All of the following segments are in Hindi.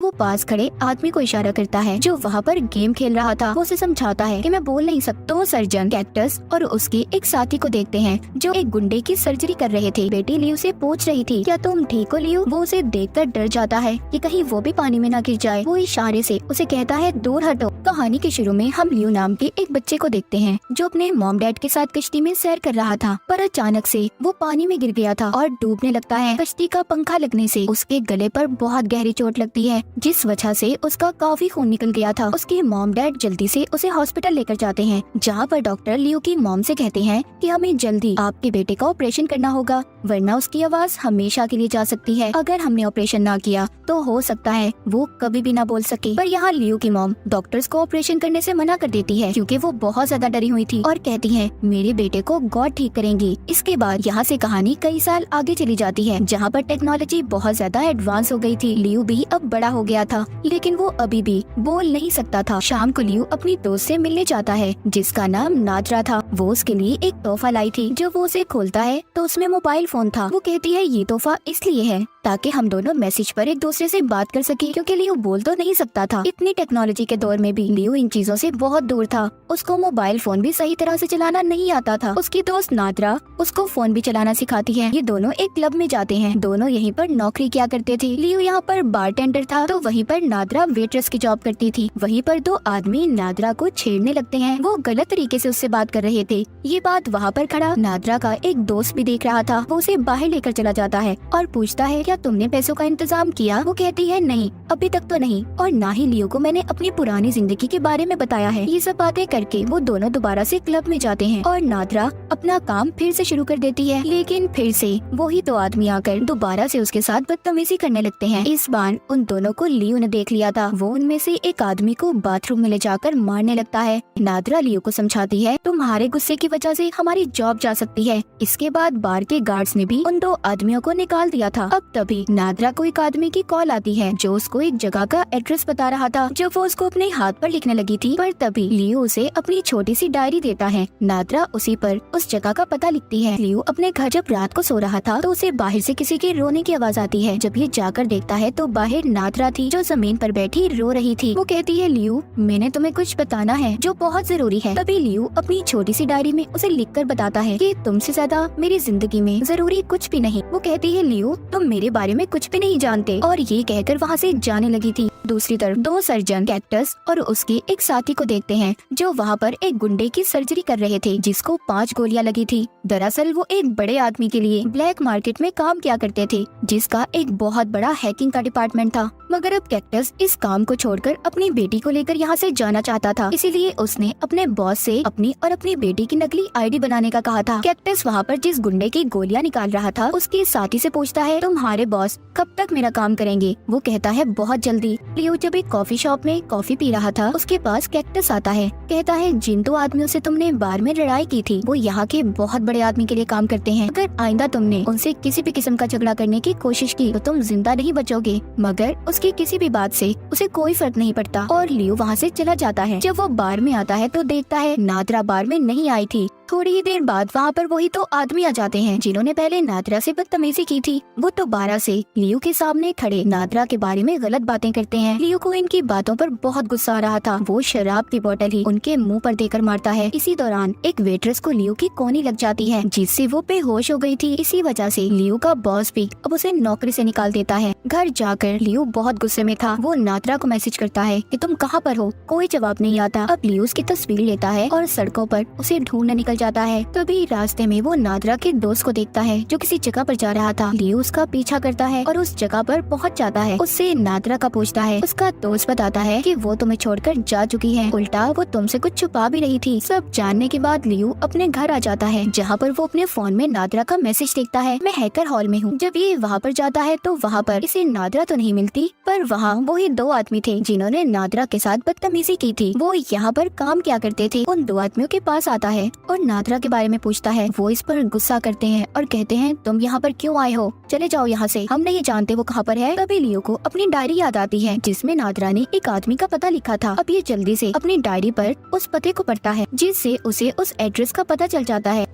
वो पास खड़े आदमी को इशारा करता है जो वहाँ पर गेम खेल रहा था। वो उसे समझाता है कि मैं बोल नहीं सकता। तो सर्जन कैक्टस और उसके एक साथी को देखते हैं जो एक गुंडे की सर्जरी कर रहे थे। बेटी लियो से पूछ रही थी क्या तुम ठीक हो लियो? वो उसे देखकर डर जाता है कि कहीं वो भी पानी में ना गिर जाए। वो इशारे से उसे कहता है दूर हटो। कहानी के शुरू में हम लियो नाम के एक बच्चे को देखते हैं जो अपने मॉम डैड के साथ कश्ती में सैर कर रहा था, पर अचानक से वो पानी में गिर गया था और डूबने लगता है। कश्ती का पंखा लगने से उसके गले पर बहुत गहरी चोट लगती है जिस वजह से उसका काफी खून निकल गया था। उसके मॉम डैड जल्दी से उसे हॉस्पिटल लेकर जाते हैं जहाँ पर डॉक्टर लियो की मॉम से कहते हैं कि हमें जल्दी आपके बेटे का ऑपरेशन करना होगा वरना उसकी आवाज हमेशा के लिए जा सकती है। अगर हमने ऑपरेशन ना किया तो हो सकता है वो कभी भी ना बोल सके। पर यहाँ लियो की मॉम डॉक्टर्स को ऑपरेशन करने से मना कर देती है क्योंकि वो बहुत ज्यादा डरी हुई थी और कहती है मेरे बेटे को गॉड ठीक करेंगी। इसके बाद यहाँ से कहानी कई साल आगे चली जाती है जहाँ पर टेक्नोलॉजी बहुत ज्यादा एडवांस हो गई थी। लियो भी अब बड़ा हो गया था लेकिन वो अभी भी बोल नहीं सकता था। शाम को लियो अपनी दोस्त से मिलने जाता है जिसका नाम नादरा था। वो उसके लिए एक तोहफा लाई थी। जब वो उसे खोलता है तो उसमें मोबाइल फोन था। वो कहती है ये तोहफा इसलिए है ताकि हम दोनों मैसेज पर एक दूसरे से बात कर सके क्योंकि लियो बोल तो नहीं सकता था। इतनी टेक्नोलॉजी के दौर में भी लियो इन चीजों से बहुत दूर था। उसको मोबाइल फोन भी सही तरह से चलाना नहीं आता था। उसकी दोस्त नादरा उसको फोन भी चलाना सिखाती है। ये दोनों एक क्लब में जाते हैं। दोनों यहीं पर नौकरी किया करते थे। लियो यहाँ पर बारटेंडर था तो वहीं पर नादरा वेट्रेस की जॉब करती थी। वहीं पर दो आदमी नादरा को छेड़ने लगते हैं। वो गलत तरीके से उससे बात कर रहे थे। ये बात वहाँ पर खड़ा नादरा का एक दोस्त भी देख रहा था। वो उसे बाहर लेकर चला जाता है और पूछता है क्या तुमने पैसों का इंतजाम किया? वो कहती है नहीं अभी तक तो नहीं और ना ही लियो को मैंने अपनी पुरानी जिंदगी के बारे में बताया है। ये सब बातें करके वो दोनों दोबारा से क्लब में जाते हैं और नादरा अपना काम फिर से शुरू कर देती है। लेकिन फिर से वही दो आदमी आकर दोबारा से उसके साथ बदतमीजी करने लगते हैं। इस बार उन दोनों को लियो ने देख लिया था। वो उनमें से एक आदमी को बाथरूम में ले जाकर मारने लगता है। नादरा लियो को समझाती है तुम्हारे गुस्से की वजह से हमारी जॉब जा सकती है। इसके बाद बार के गार्ड्स ने भी उन दो आदमियों को निकाल दिया था। अब तभी नादरा को एक आदमी की कॉल आती है जो उसको एक जगह का एड्रेस बता रहा था। जब वो उसको अपने हाथ पर लिखने लगी थी पर तभी लियो उसे अपनी छोटी सी डायरी देता है। नादरा उसी पर उस जगह का पता लिखती है। लियो अपने घर जब रात को सो रहा था तो उसे बाहर से किसी के रोने की आवाज आती है। जब ये जाकर देखता है तो बाहर नादरा थी जो जमीन पर बैठी रो रही थी। वो कहती है लियो मैंने तुम्हें कुछ बताना है जो बहुत जरूरी है। तभी लियो अपनी छोटी सी डायरी में उसे लिखकर बताता है कि तुमसे ज्यादा मेरी जिंदगी में जरूरी कुछ भी नहीं। वो कहती है लियो तुम मेरे बारे में कुछ भी नहीं जानते और ये कहकर वहाँ से जाने लगी थी। दूसरी तरफ दो सर्जन कैक्टस और उसके एक साथी को देखते हैं जो वहाँ पर एक गुंडे की सर्जरी कर रहे थे जिसको 5 गोलियां लगी थी। दरअसल वो एक बड़े आदमी के लिए ब्लैक मार्केट में काम किया करते थे जिसका एक बहुत बड़ा हैकिंग का डिपार्टमेंट था। मगर अब कैक्टस इस काम को छोड़कर अपनी बेटी को लेकर यहाँ से जाना चाहता था। इसीलिए उसने अपने बॉस से अपनी और अपनी बेटी की नकली आईडी बनाने का कहा था। कैक्टस वहाँ पर जिस गुंडे की गोलियां निकाल रहा था उसके साथी से पूछता है तुम्हारे बॉस कब तक मेरा काम करेंगे? वो कहता है बहुत जल्दी। लियो जब एक कॉफी शॉप में कॉफी पी रहा था उसके पास कैक्टस आता है। कहता है जिन दो आदमियों से तुमने बार में लड़ाई की थी वो यहाँ के बहुत बड़े आदमी के लिए काम करते हैं। अगर आइंदा तुमने उनसे किसी भी किस्म का झगड़ा करने की कोशिश की तो तुम जिंदा नहीं बचोगे। मगर उसकी किसी भी बात से उसे कोई फर्क नहीं पड़ता और लियो वहाँ से चला जाता है। जब वो बार में आता है तो देखता है नादरा बार में नहीं आई थी। थोड़ी ही देर बाद वहाँ पर वही तो आदमी आ जाते हैं जिन्होंने पहले नादरा से बदतमीजी की थी। वो दोबारा से लियो के सामने खड़े नादरा के बारे में गलत बातें करते हैं। लियो को इनकी बातों पर बहुत गुस्सा आ रहा था। वो शराब की बोतल ही उनके मुंह पर देकर मारता है। इसी दौरान एक वेट्रेस को लियो की कोनी लग जाती है जिससे वो बेहोश हो गई थी। इसी वजह से लियो का बॉस भी अब उसे नौकरी से निकाल देता है। घर जाकर लियो बहुत गुस्से में था। वो नादरा को मैसेज करता है कि तुम कहाँ पर हो? कोई जवाब नहीं आता। अब लियो उसकी तस्वीर लेता है और सड़कों पर उसे ढूंढने निकल जाता है। तभी रास्ते में वो नादरा के दोस्त को देखता है जो किसी जगह पर जा रहा था। लियो उसका पीछा करता है और उस जगह पर पहुंच जाता है। उससे नादरा का पूछता है। उसका दोस्त बताता है कि वो तुम्हें छोड़कर जा चुकी है, उल्टा वो तुमसे कुछ छुपा भी रही थी। सब जानने के बाद लियो अपने घर आ जाता है जहाँ पर वो अपने फोन में नादरा का मैसेज देखता है मैं हैकर हॉल में हूँ। जब ये वहाँ पर जाता है तो वहाँ पर इसे नादरा तो नहीं मिलती पर वहाँ वही दो आदमी थे जिन्होंने नादरा के साथ बदतमीजी की थी। वो यहाँ पर काम क्या करते थे। उन दो आदमियों के पास आता है और नादरा के बारे में पूछता है। वो इस पर गुस्सा करते हैं और कहते हैं तुम यहाँ पर क्यों आए हो? चले जाओ यहाँ से, हम नहीं जानते वो कहाँ पर है। तभी लियो को अपनी डायरी याद आती है जिसमें नादरा ने एक आदमी का पता लिखा था। अब ये जल्दी से अपनी डायरी पर उस पते को पढ़ता है जिससे उसे उस एड्रेस का पता चल जाता है।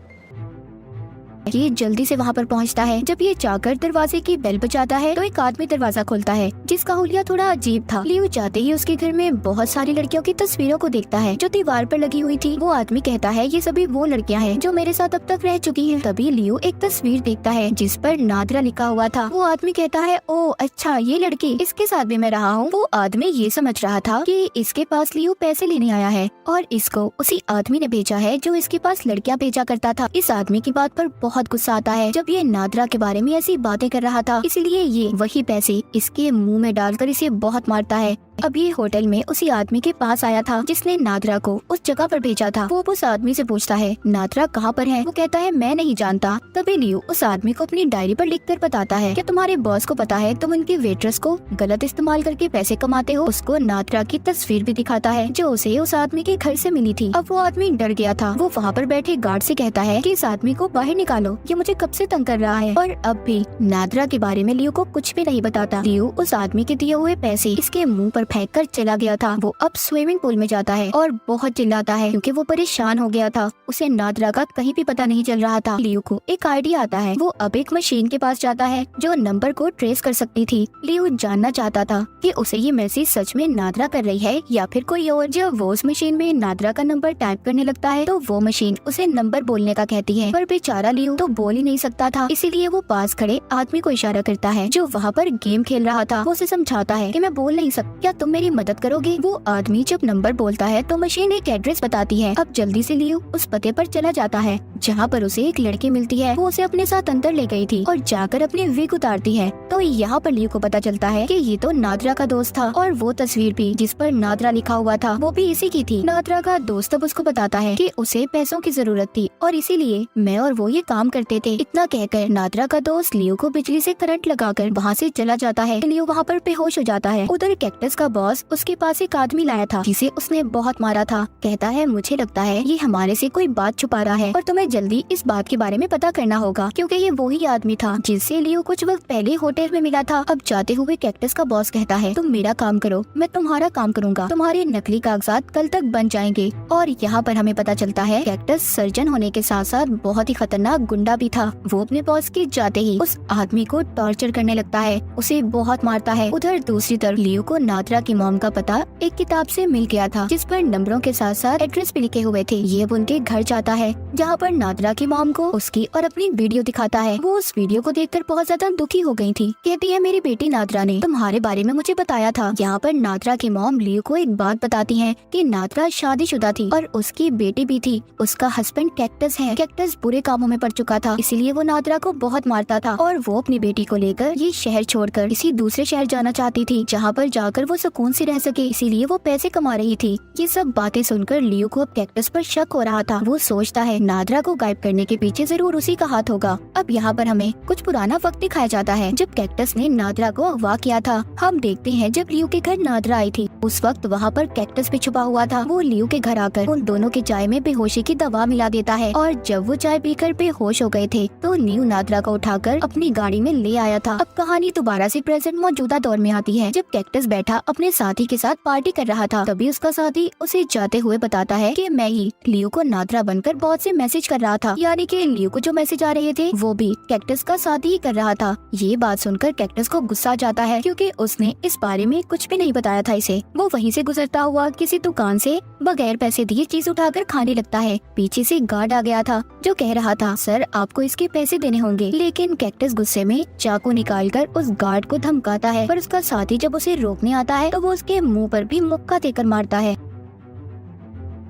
ये जल्दी से वहाँ पर पहुँचता है। जब ये जाकर दरवाजे की बेल बजाता है तो एक आदमी दरवाजा खोलता है जिसका हुलिया थोड़ा अजीब था। लियो जाते ही उसके घर में बहुत सारी लड़कियों की तस्वीरों को देखता है जो दीवार पर लगी हुई थी। वो आदमी कहता है ये सभी वो लड़कियां हैं जो मेरे साथ अब तक रह चुकी हैं। तभी लियो एक तस्वीर देखता है जिस पर नादरा लिखा हुआ था। वो आदमी कहता है ओ अच्छा ये लड़की, इसके साथ भी मैं रहा हूँ। वो आदमी ये समझ रहा था कि इसके पास लियो पैसे लेने आया है और इसको उसी आदमी ने भेजा है जो इसके पास लड़कियां भेजा करता था। इस आदमी की बात पर बहुत गुस्सा आता है जब ये नादरा के बारे में ऐसी बातें कर रहा था, इसलिए ये वही पैसे इसके मुंह में डालकर इसे बहुत मारता है। अब ये होटल में उसी आदमी के पास आया था जिसने नादरा को उस जगह पर भेजा था। वो उस आदमी से पूछता है नादरा कहाँ पर है? वो कहता है मैं नहीं जानता। तभी लियो उस आदमी को अपनी डायरी पर लिखकर बताता है क्या तुम्हारे बॉस को पता है तुम उनकी वेट्रेस को गलत इस्तेमाल करके पैसे कमाते हो? उसको नादरा की तस्वीर भी दिखाता है जो उसे उस आदमी के घर से मिली थी। अब वो आदमी डर गया था। वो वहाँ पर बैठे गार्ड से कहता है कि इस आदमी को बाहर निकालो, ये मुझे कब से तंग कर रहा है। और अब भी नादरा के बारे में लियो को कुछ भी नहीं बताता। लियो उस आदमी के दिए हुए पैसे इसके मुँह पर फेंक कर चला गया था। वो अब स्विमिंग पूल में जाता है और बहुत चिल्लाता है क्योंकि वो परेशान हो गया था। उसे नादरा का कहीं भी पता नहीं चल रहा था। लियो को एक आइडिया आता है। वो अब एक मशीन के पास जाता है जो नंबर को ट्रेस कर सकती थी। लियो जानना चाहता था कि उसे ये मैसेज सच में नादरा कर रही है या फिर कोई और। जब वो उस मशीन में नादरा का नंबर टाइप करने लगता है तो वो मशीन उसे नंबर बोलने का कहती है, पर बेचारा लियो तो बोल ही नहीं सकता था। इसीलिए वो पास खड़े आदमी को इशारा करता है जो वहाँ पर गेम खेल रहा था। वो उसे समझाता है कि मैं बोल नहीं सकता, क्या तुम मेरी मदद करोगे? वो आदमी जब नंबर बोलता है तो मशीन एक एड्रेस बताती है। अब जल्दी से लियो उस पते पर चला जाता है जहाँ पर उसे एक लड़की मिलती है। वो उसे अपने साथ अंदर ले गई थी और जाकर अपनी विग उतारती है। तो यहाँ पर लियो को पता चलता है कि ये तो नादरा का दोस्त था और वो तस्वीर भी जिस पर नादरा लिखा हुआ था वो भी इसी की थी। नादरा का दोस्त अब उसको बताता है कि उसे पैसों की जरूरत थी और इसीलिए मैं और वो ये काम करते थे। इतना कहकर नादरा का दोस्त लियो को बिजली से करंट लगाकर वहाँ से चला जाता है। लियो वहाँ पर बेहोश हो जाता है। उधर कैक्टस का बॉस उसके पास एक आदमी लाया था जिसे उसने बहुत मारा था। कहता है मुझे लगता है ये हमारे से कोई बात छुपा रहा है और तुम्हें जल्दी इस बात के बारे में पता करना होगा क्योंकि ये वही आदमी था जिससे लियो कुछ वक्त पहले होटल में मिला था। अब जाते हुए कैक्टस का बॉस कहता है तुम मेरा काम करो, मैं तुम्हारा काम करूंगा, तुम्हारे नकली कागजात कल तक बन जाएंगे। और यहाँ पर हमें पता चलता है कैक्टस सर्जन होने के साथ साथ बहुत ही खतरनाक गुंडा भी था। वो अपने बॉस के जाते ही उस आदमी को टॉर्चर करने लगता है, उसे बहुत मारता है। उधर दूसरी तरफ लियो को नादरा की मॉम का पता एक किताब से मिल गया था जिस पर नंबरों के साथ साथ एड्रेस भी लिखे हुए थे। ये उनके घर जाता है जहाँ पर नादरा की मॉम को उसकी और अपनी वीडियो दिखाता है। वो उस वीडियो को देखकर बहुत ज्यादा दुखी हो गई थी। कहती है मेरी बेटी नादरा ने तुम्हारे बारे में मुझे बताया था। यहाँ पर नादरा की मॉम लियो को एक बात बताती है कि नादरा शादीशुदा थी और उसकी बेटी भी थी। उसका हस्बैंड कैक्टस है। कैक्टस बुरे कामों में पड़ चुका था, इसीलिए वो नादरा को बहुत मारता था और वो अपनी बेटी को लेकर ये शहर छोड़कर किसी दूसरे शहर जाना चाहती थी जहाँ पर जाकर वो सुकून से रह सके, इसीलिए वो पैसे कमा रही थी। ये सब बातें सुनकर लियो को अब कैक्टस पर शक हो रहा था। वो सोचता है नादरा को गायब करने के पीछे जरूर उसी का हाथ होगा। अब यहाँ पर हमें कुछ पुराना वक्त दिखाया जाता है जब कैक्टस ने नादरा को अगवा किया था। हम देखते हैं जब लियो के घर नादरा आई थी उस वक्त वहाँ पर कैक्टस भी छुपा हुआ था। वो लियो के घर आकर उन दोनों के चाय में बेहोशी की दवा मिला देता है और जब वो चाय पीकर बेहोश हो गए थे तो लियो नादरा को उठाकर अपनी गाड़ी में ले आया था। अब कहानी दोबारा से प्रेजेंट मौजूदा दौर में आती है जब कैक्टस बैठा अपने साथी के साथ पार्टी कर रहा था। तभी उसका साथी उसे जाते हुए बताता है कि मैं ही लियो को नादरा बनकर बहुत से मैसेज कर रहा था, यानी कि लियो को जो मैसेज आ रहे थे वो भी कैक्टस का साथी ही कर रहा था। ये बात सुनकर कैक्टस को गुस्सा आ जाता है क्योंकि उसने इस बारे में कुछ भी नहीं बताया था इसे। वो वहीं से गुजरता हुआ किसी दुकान से बगैर पैसे दिए चीज उठाकर खाने लगता है। पीछे से गार्ड आ गया था जो कह रहा था सर आपको इसके पैसे देने होंगे, लेकिन कैक्टस गुस्से में चाकू निकालकर उस गार्ड को धमकाता है। पर उसका साथी जब उसे रोकने आता है तो वो उसके मुंह पर भी मुक्का देकर मारता है।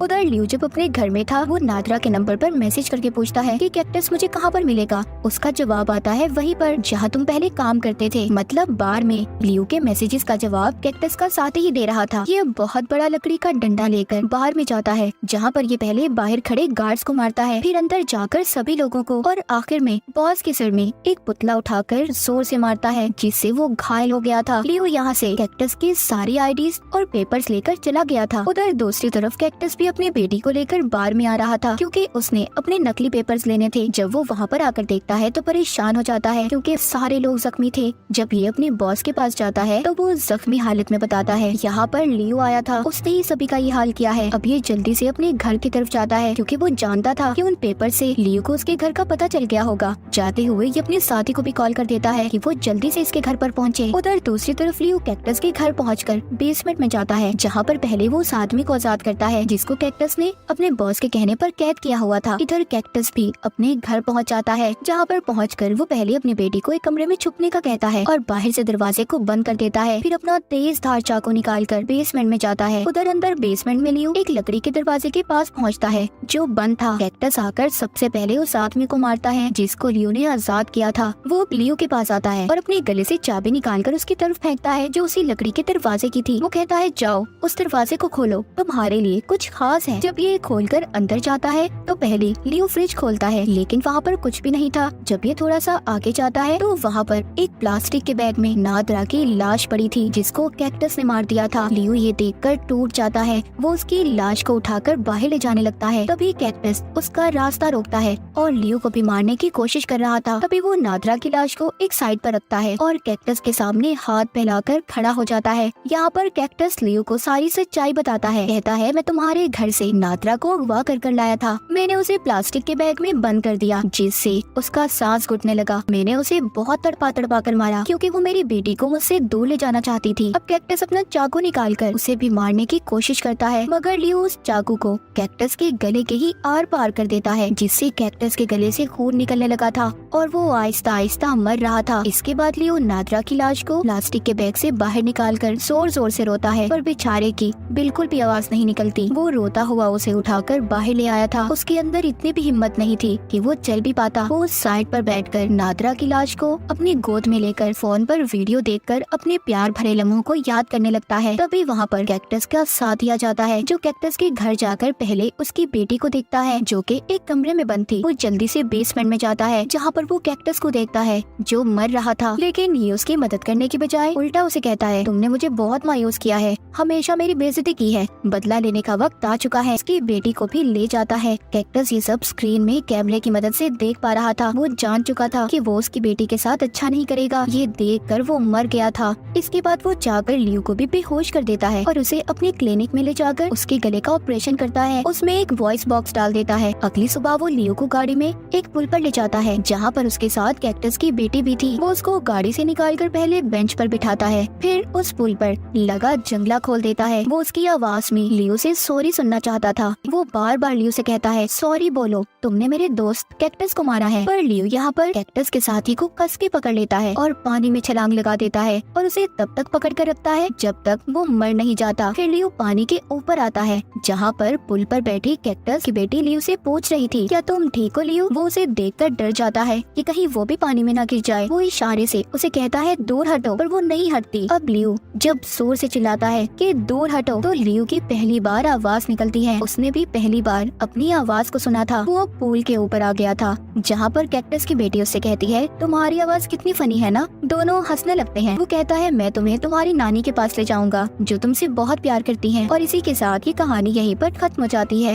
उधर लियो जब अपने घर में था वो नादरा के नंबर पर मैसेज करके पूछता है कि कैक्टस मुझे कहाँ पर मिलेगा। उसका जवाब आता है वहीं पर जहाँ तुम पहले काम करते थे, मतलब बार में। लियो के मैसेजेस का जवाब कैक्टस का साथी ही दे रहा था। ये बहुत बड़ा लकड़ी का डंडा लेकर बाहर में जाता है जहाँ पर ये पहले बाहर खड़े गार्ड्स को मारता है, फिर अंदर जाकर सभी लोगों को और आखिर में बॉस के सिर में एक पुतला उठाकर जोर से मारता है जिससे वो घायल हो गया था। लियो यहाँ से कैक्टस की सारी आईडीज और पेपर्स लेकर चला गया था। उधर दूसरी तरफ कैक्टस भी अपनी बेटी को लेकर बार में आ रहा था क्योंकि उसने अपने नकली पेपर्स लेने थे। जब वो वहाँ पर आकर देखता है तो परेशान हो जाता है क्योंकि सारे लोग जख्मी थे। जब ये अपने बॉस के पास जाता है तो वो जख्मी हालत में बताता है यहाँ पर लियो आया था, उसने ही सभी का ये हाल किया है। अब ये जल्दी से अपने घर की तरफ जाता है क्योंकि वो जानता था कि उन पेपर से लियो को उसके घर का पता चल गया होगा। जाते हुए ये अपने साथी को भी कॉल कर देता है कि वो जल्दी से इसके घर पर पहुँचे। उधर दूसरी तरफ लियो कैक्टस के घर पहुँचकर बेसमेंट में जाता है जहाँ पर पहले वो उस आदमी को आजाद करता है जिसको कैक्टस ने अपने बॉस के कहने पर कैद किया हुआ था। इधर कैक्टस भी अपने घर पहुँच जाता है जहाँ पर पहुँचकर वो पहले अपनी बेटी को एक कमरे में छुपने का कहता है और बाहर से दरवाजे को बंद कर देता है। फिर अपना तेज धार चाकू निकालकर बेसमेंट में जाता है। उधर अंदर बेसमेंट में लियो एक लकड़ी के दरवाजे के पास पहुँचता है जो बंद था। कैक्टस आकर सबसे पहले उस आदमी को मारता है जिसको लियो ने आजाद किया था। वो लियो के पास आता है और अपने गले से चाबी निकालकर उसकी तरफ फेंकता है जो उसी लकड़ी के दरवाजे की थी। वो कहता है जाओ उस दरवाजे को खोलो, तुम्हारे लिए कुछ खास है। जब ये खोलकर अंदर जाता है तो पहले लियो फ्रिज खोलता है लेकिन वहाँ पर कुछ भी नहीं था। जब ये थोड़ा सा आगे जाता है तो वहाँ पर एक प्लास्टिक के बैग में नादरा की लाश पड़ी थी जिसको कैक्टस ने मार दिया था। लियो ये देखकर टूट जाता है। वो उसकी लाश को उठाकर बाहर ले जाने लगता है। तभी कैक्टस उसका रास्ता रोकता है और लियो को भी मारने की कोशिश कर रहा था। तभी वो नादरा की लाश को एक साइड पर रखता है और कैक्टस के सामने हाथ फैलाकर खड़ा हो जाता है। यहाँ पर कैक्टस लियो को सारी सच्चाई बताता है। कहता है मैं तुम्हारे घर से नादरा को अगवा कर लाया था। मैंने उसे प्लास्टिक के बैग में बंद कर दिया जिससे उसका सांस घुटने लगा। मैंने उसे बहुत तड़पा तड़पा कर मारा क्योंकि वो मेरी बेटी को मुझसे दूर ले जाना चाहती थी। अब कैक्टस अपना चाकू निकालकर उसे भी मारने की कोशिश करता है मगर लियो उस चाकू को कैक्टस के गले के ही आर पार कर देता है जिससे कैक्टस के गले से खून निकलने लगा था और वो आहिस्ता आहिस्ता मर रहा था। इसके बाद लियो नादरा की लाश को प्लास्टिक के बैग से बाहर निकालकर जोर जोर से रोता है पर बेचारे की बिल्कुल भी आवाज नहीं निकलती। वो रोता हुआ उसे उठाकर बाहर ले आया था। उसके अंदर इतनी भी हिम्मत नहीं थी कि वो चल भी पाता। वो उस साइड पर बैठकर नादरा की लाश को अपनी गोद में लेकर फोन पर वीडियो देखकर अपने प्यार भरे लम्हों को याद करने लगता है। तभी वहाँ पर कैक्टस का साथ दिया जाता है जो कैक्टस के घर जाकर पहले उसकी बेटी को देखता है जो कि एक कमरे में बंद थी। वो जल्दी से बेसमेंट में जाता है जहाँ पर वो कैक्टस को देखता है जो मर रहा था लेकिन ये उसकी मदद करने की बजाय उल्टा उसे कहता है तुमने मुझे बहुत मायूस किया है, हमेशा मेरी बेइज्जती की है, बदला लेने का वक्त आ चुका है। इसकी बेटी को भी ले जाता है। कैक्टस ये सब स्क्रीन में कैमरे की मदद से देख पा रहा था। वो जान चुका था कि वो उसकी बेटी के साथ अच्छा नहीं करेगा। ये देखकर वो मर गया था। इसके बाद वो जाकर लियो को भी बेहोश कर देता है और उसे अपने क्लिनिक में ले जाकर उसके गले का ऑपरेशन करता है। उसमें एक वॉइस बॉक्स डाल देता है। अगली सुबह वो लियो को गाड़ी में एक पुल पर ले जाता है जहाँ पर उसके साथ कैक्टस की बेटी भी थी। वो उसको गाड़ी से निकालकर पहले बेंच पर बिठाता है, फिर उस पुल पर लगा जंगला खोल देता है। वो उसकी आवाज में लियो से सॉरी सुनना चाहता था। वो बार बार लियो से कहता है सॉरी बोलो, तुमने मेरे दोस्त कैक्टस को मारा है। पर लियो यहाँ पर कैक्टस के साथी को कस के पकड़ लेता है और पानी में छलांग लगा देता है और उसे तब तक पकड़ कर रखता है जब तक वो मर नहीं जाता। फिर लियो पानी के ऊपर आता है जहाँ पर पुल पर बैठी कैक्टस की बेटी लियो से पूछ रही थी क्या तुम ठीक हो लियो। वो उसे देखकर डर जाता है कि कहीं वो भी पानी में ना गिर जाए। वो इशारे से उसे कहता है दूर हटो पर वो नहीं हटती। अब लियो जब जोर से चिल्लाता है कि दूर हटो तो लियो की पहली बार आवाज निकलती है। उसने भी पहली बार अपनी आवाज को सुना था। वो पुल के ऊपर आ गया था जहाँ पर कैक्टस की बेटी उससे कहती है तुम्हारी आवाज कितनी फनी है ना। दोनों हंसने लगते हैं। वो कहता है मैं तुम्हें तुम्हारी नानी के पास ले जाऊंगा जो तुमसे बहुत प्यार करती है। और इसी के साथ ये कहानी यहीं पर खत्म हो जाती है।